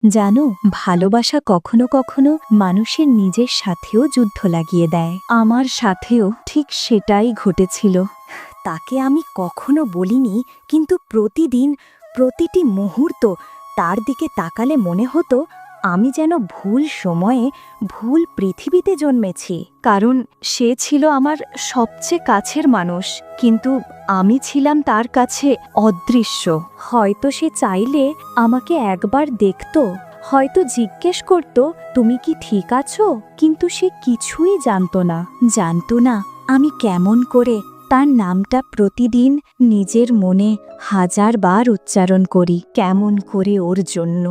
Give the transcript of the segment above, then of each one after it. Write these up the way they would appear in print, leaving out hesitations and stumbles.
জানো, ভালোবাসা কখনো কখনো মানুষের নিজের সাথেও যুদ্ধ লাগিয়ে দেয়। আমার সাথেও ঠিক সেটাই ঘটেছিল। তাকে আমি কখনো বলিনি, কিন্তু প্রতিদিন, প্রতিটি মুহূর্ত তার দিকে তাকালে মনে হতো আমি যেন ভুল সময়ে ভুল পৃথিবীতে জন্মেছি। কারণ সে ছিল আমার সবচেয়ে কাছের মানুষ, কিন্তু আমি ছিলাম তার কাছে অদৃশ্য। হয়তো সে চাইলে আমাকে একবার দেখতো, হয়তো জিজ্ঞেস করত তুমি কি ঠিক আছো, কিন্তু সে কিছুই জানতো না আমি কেমন করে তার নামটা প্রতিদিন নিজের মনে হাজারবার উচ্চারণ করি, কেমন করে ওর জন্য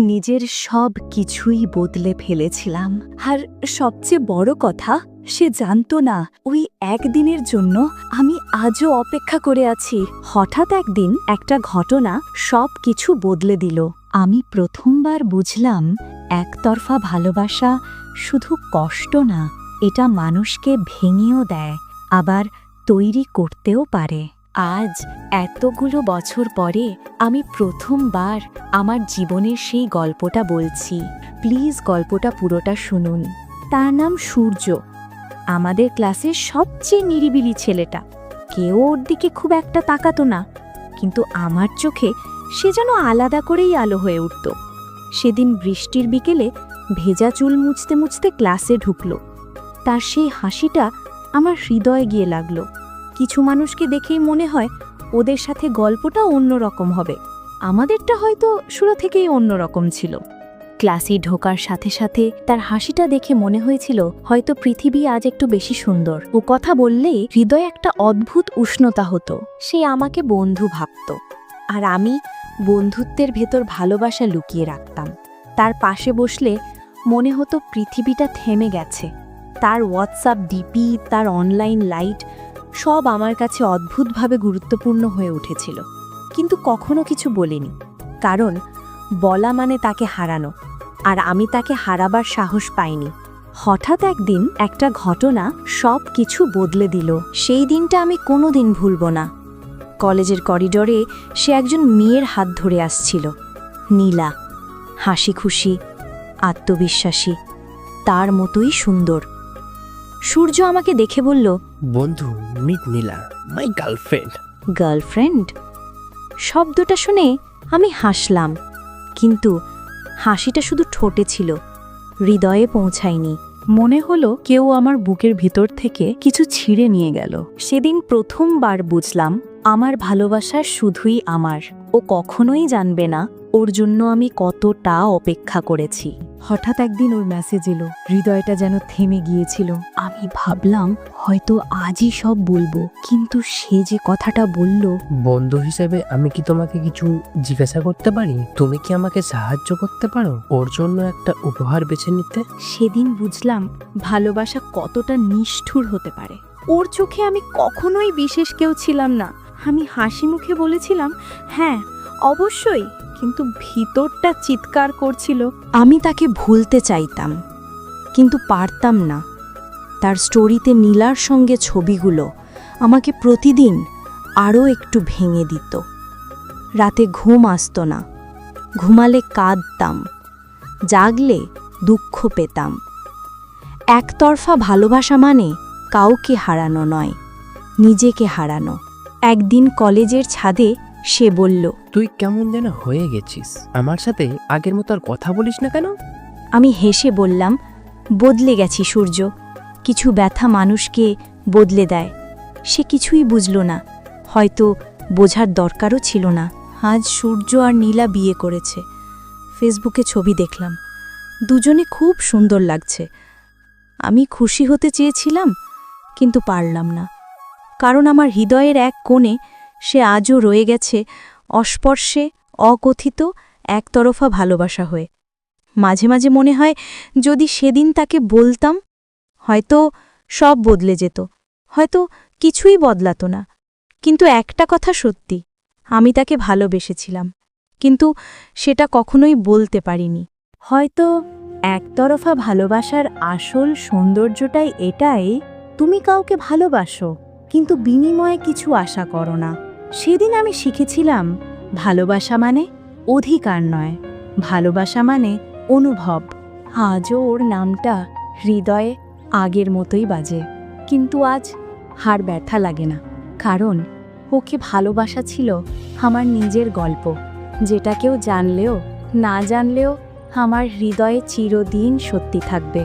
নিজের সব কিছুই বদলে ফেলেছিলাম। আর সবচেয়ে বড় কথা, সে জানতো না ওই একদিনের জন্য আমি আজও অপেক্ষা করে আছি। হঠাৎ একদিন একটা ঘটনা সব কিছু বদলে দিল। আমি প্রথমবার বুঝলাম একতরফা ভালোবাসা শুধু কষ্ট না, এটা মানুষকে ভেঙেও দেয়, আবার তৈরি করতেও পারে। আজ এতগুলো বছর পরে আমি প্রথমবার আমার জীবনের সেই গল্পটা বলছি। প্লিজ গল্পটা পুরোটা শুনুন। তার নাম সূর্য, আমাদের ক্লাসের সবচেয়ে নিরিবিলি ছেলেটা। কেউ ওর দিকে খুব একটা তাকাতো না, কিন্তু আমার চোখে সে যেন আলাদা করেই আলো হয়ে উঠত। সেদিন বৃষ্টির বিকেলে ভেজা চুল মুছতে মুছতে ক্লাসে ঢুকল। তার সেই হাসিটা আমার হৃদয়ে গিয়ে লাগলো। কিছু মানুষকে দেখেই মনে হয় ওদের সাথে গল্পটা অন্যরকম হবে, আমাদেরটা হয়তো শুরু থেকেই অন্যরকম ছিল। ক্লাসে ঢোকার সাথে সাথে তার হাসিটা দেখে মনে হয়েছিল হয়তো পৃথিবী আজ একটু বেশি সুন্দর। ও কথা বললেই হৃদয়ে একটা অদ্ভুত উষ্ণতা হতো। সে আমাকে বন্ধু ভাবত, আর আমি বন্ধুত্বের ভেতর ভালোবাসা লুকিয়ে রাখতাম। তার পাশে বসলে মনে হতো পৃথিবীটা থেমে গেছে। তার হোয়াটসঅ্যাপ ডিপি, তার অনলাইন লাইট সব আমার কাছে অদ্ভুতভাবে গুরুত্বপূর্ণ হয়ে উঠেছিল। কিন্তু কখনো কিছু বলিনি, কারণ বলা মানে তাকে হারানো, আর আমি তাকে হারাবার সাহস পাইনি। হঠাৎ একদিন একটা ঘটনা সব কিছু বদলে দিল। সেই দিনটা আমি কোনোদিন ভুলব না। কলেজের করিডোরে সে একজন মেয়ের হাত ধরে আসছিল, নীলা, হাসি খুশি, আত্মবিশ্বাসী, তার মতোই সুন্দর। সূর্য আমাকে দেখে বলল, বন্ধু, meet Nila, my girlfriend. Girlfriend? শব্দটা শুনে আমি হাসলাম, কিন্তু হাসিটা শুধু ঠোঁটে ছিল, হৃদয়ে পৌঁছায়নি। মনে হলো কেউ আমার বুকের ভিতর থেকে কিছু ছিঁড়ে নিয়ে গেল। সেদিন প্রথমবার বুঝলাম আমার ভালোবাসা শুধুই আমার। ও কখনোই জানবে না ওর জন্য আমি কতটা অপেক্ষা করেছি। হঠাৎ একদিন ওর মেসেজ এলো, হৃদয়টা যেন থেমে গিয়েছিল। আমি ভাবলাম হয়তো আজই সব বলবো, কিন্তু সে যে কথাটা বলল। বন্ধু হিসেবে আমি কি তোমাকে কিছু জিজ্ঞাসা করতে পারি? তুমি কি আমাকে সাহায্য করতে পারো ওর জন্য একটা উপহার বেছে নিতে? সেদিন বুঝলাম ভালোবাসা কতটা নিষ্ঠুর হতে পারে। ওর চোখে আমি কখনোই বিশেষ কেউ ছিলাম না। আমি হাসি মুখে বলেছিলাম হ্যাঁ অবশ্যই, কিন্তু ভিতরটা চিৎকার করছিল। আমি তাকে ভুলতে চাইতাম, কিন্তু পারতাম না। তার স্টোরিতে নীলার সঙ্গে ছবিগুলো আমাকে প্রতিদিন আরও একটু ভেঙে দিত। রাতে ঘুম আসতো না, ঘুমালে কাঁদতাম, জাগলে দুঃখ পেতাম। একতরফা ভালোবাসা মানে কাউকে হারানো নয়, নিজেকে হারানো। একদিন কলেজের ছাদে সে বলল, তুই কেমন যেন হয়ে গেছিস, আমার সাথে আগের মতো আর কথা বলিস না কেন? আমি হেসে বললাম, বদলে গেছি সূর্য, কিছু ব্যথা মানুষকে বদলে দেয়। সে কিছুই বুঝল না, হয়তো বোঝার দরকারও ছিল না। আজ সূর্য আর নীলা বিয়ে করেছে। ফেসবুকে ছবি দেখলাম, দুজনে খুব সুন্দর লাগছে। আমি খুশি হতে চেয়েছিলাম, কিন্তু পারলাম না, কারণ আমার হৃদয়ের এক কোণে সে আজও রয়ে গেছে অস্পর্শে, অকথিত একতরফা ভালোবাসা হয়ে। মাঝে মাঝে মনে হয় যদি সেদিন তাকে বলতাম, হয়তো সব বদলে যেত, হয়তো কিছুই বদলাতো না। কিন্তু একটা কথা সত্যি, আমি তাকে ভালোবেসেছিলাম, কিন্তু সেটা কখনোই বলতে পারিনি। হয়তো একতরফা ভালোবাসার আসল সৌন্দর্যটাই এটাই, তুমি কাউকে ভালোবাসো, কিন্তু বিনিময়ে কিছু আশা করো না। সেদিন আমি শিখেছিলাম ভালোবাসা মানে অধিকার নয়, ভালোবাসা মানে অনুভব। আজও ওর নামটা হৃদয়ে আগের মতোই বাজে, কিন্তু আজ হার ব্যথা লাগে না, কারণ ওকে ভালোবাসা ছিল আমার নিজের গল্প, যেটা কেউ জানলেও না জানলেও আমার হৃদয়ে চিরদিন সত্যি থাকবে।